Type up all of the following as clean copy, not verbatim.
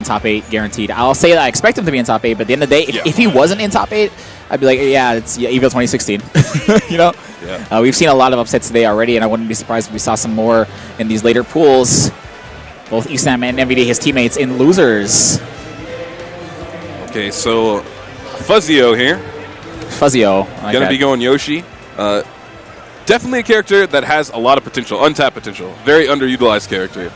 top 8 guaranteed. I'll say that I expect him to be in top 8, but at the end of the day, if he wasn't in top 8, I'd be like, yeah, it's Evil 2016. You know? Yeah. We've seen a lot of upsets today already, and I wouldn't be surprised if we saw some more in these later pools. Both Isam and MVD, his teammates, in losers. Okay, so Fuzzio here. Fuzzio. Going to be going Yoshi. Definitely a character that has a lot of potential, untapped potential. Very underutilized character.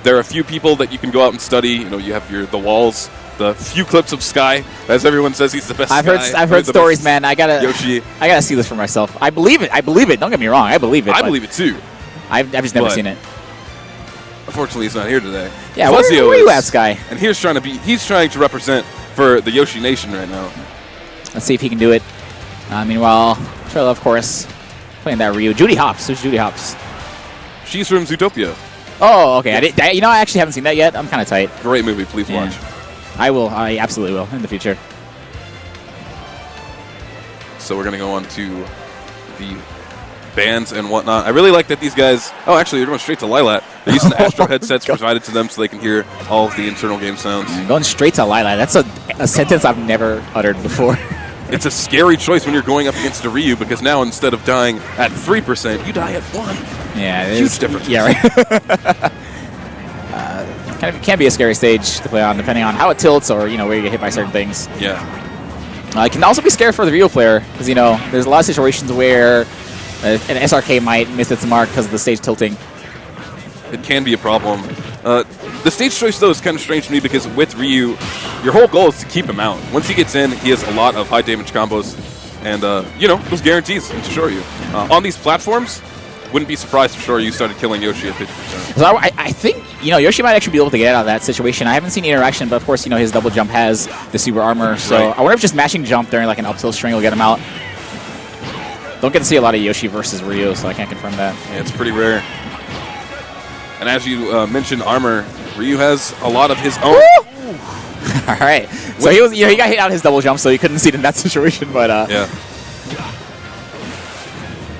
There are a few people that you can go out and study. You know, you have the walls, the few clips of Sky, as everyone says he's the best. I've heard stories, man. I gotta see this for myself. I believe it. Don't get me wrong. I believe it. I believe it too. I've just never seen it. Unfortunately, he's not here today. Yeah, Fuzzio where are you at, Sky? And he's trying to represent for the Yoshi Nation right now. Let's see if he can do it. Meanwhile, Trela, of course, playing that WiiU. Judy Hopps. Who's Judy Hopps? She's from Zootopia. Oh, okay. I actually haven't seen that yet. I'm kind of tight. Great movie. Please watch. I will. I absolutely will in the future. So we're going to go on to the bands and whatnot. I really like that these guys... Oh, actually, they're going straight to Lilat. They're using the Astro headsets provided to them so they can hear all of the internal game sounds. Going straight to Lilat. That's a sentence I've never uttered before. It's a scary choice when you're going up against a WiiU because now instead of dying at 3%, you die at 1. Yeah, it huge is. difference. Yeah, right. Can be a scary stage to play on, depending on how it tilts or where you get hit by certain things. Yeah. It can also be scary for the WiiU player because there's a lot of situations where an SRK might miss its mark because of the stage tilting. It can be a problem. The stage choice, though, is kind of strange to me because with WiiU, your whole goal is to keep him out. Once he gets in, he has a lot of high damage combos and, those guarantees into Shoryu. On these platforms, wouldn't be surprised if Shoryu started killing Yoshi at 50%. So I think, Yoshi might actually be able to get out of that situation. I haven't seen the interaction, but of course, his double jump has the super armor. So I wonder if just mashing jump during like an up tilt string will get him out. Don't get to see a lot of Yoshi versus WiiU, so I can't confirm that. Yeah, it's pretty rare. And as you mentioned, armor, WiiU has a lot of his own. All right. So he got hit out his double jump, so he couldn't see it in that situation. But yeah.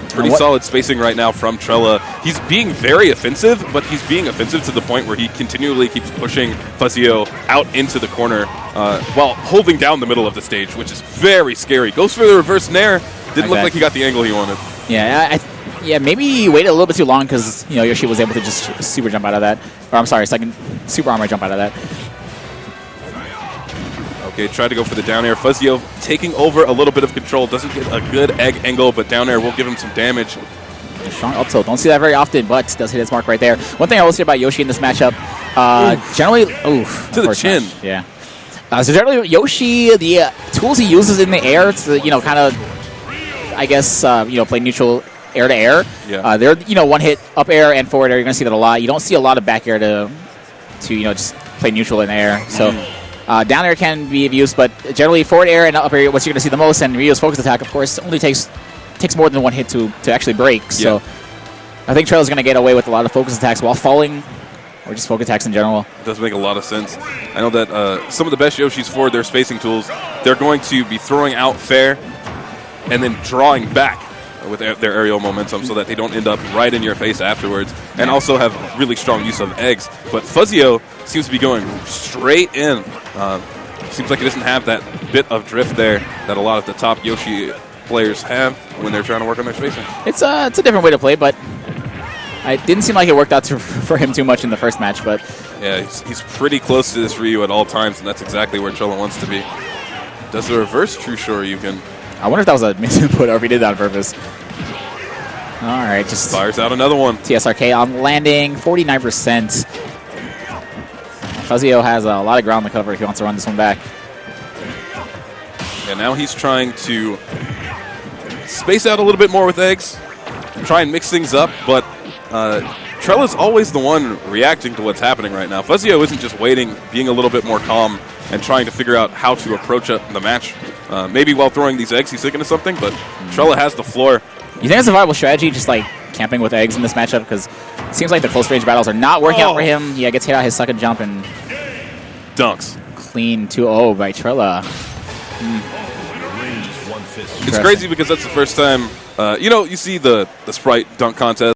Pretty solid spacing right now from Trela. He's being very offensive, but he's being offensive to the point where he continually keeps pushing Fuzzio out into the corner while holding down the middle of the stage, which is very scary. Goes for the reverse nair. Didn't look like he got the angle he wanted. Yeah, maybe he waited a little bit too long because Yoshi was able to just super jump out of that. Or I'm sorry, second super armor jump out of that. Okay, tried to go for the down air. Fuzzio taking over a little bit of control. Doesn't get a good egg angle, but down air will give him some damage. Strong up tilt. Don't see that very often, but does hit his mark right there. One thing I will say about Yoshi in this matchup, generally, to the chin. Match. Yeah. So generally, Yoshi, the tools he uses in the air to, kind of, I guess, play neutral air to air. Yeah. They're, one hit up air and forward air. You're going to see that a lot. You don't see a lot of back air to just play neutral in the air. So down air can be of use, but generally forward air and up air, what you're going to see the most, and Ryu's focus attack, of course, only takes more than one hit to actually break. So I think Trela's going to get away with a lot of focus attacks while falling, or just focus attacks in general. It does make a lot of sense. I know that some of the best Yoshis for their spacing tools, they're going to be throwing out fair and then drawing back with their aerial momentum so that they don't end up right in your face afterwards, and also have really strong use of eggs. But Fuzzio seems to be going straight in. Seems like he doesn't have that bit of drift there that a lot of the top Yoshi players have when they're trying to work on their spacing. It's a different way to play, but it didn't seem like it worked out for him too much in the first match. But yeah, he's pretty close to this WiiU at all times, and that's exactly where Trela wants to be. Does the reverse true Shoryuken. I wonder if that was a misinput or if he did that on purpose. All right, just fires out another one. TSRK on landing, 49%. Fuzzio has a lot of ground to cover if he wants to run this one back. And now he's trying to space out a little bit more with eggs, try and mix things up, but Trela's always the one reacting to what's happening right now. Fuzzio isn't just waiting, being a little bit more calm and trying to figure out how to approach the match. Maybe while throwing these eggs, he's thinking of something, but Trela has the floor. You think it's a viable strategy, just like camping with eggs in this matchup? Because it seems like the close range battles are not working out for him. Yeah, gets hit out his second jump and dunks. Clean 2-0 by Trela. It's crazy because that's the first time, you see the Sprite dunk contest.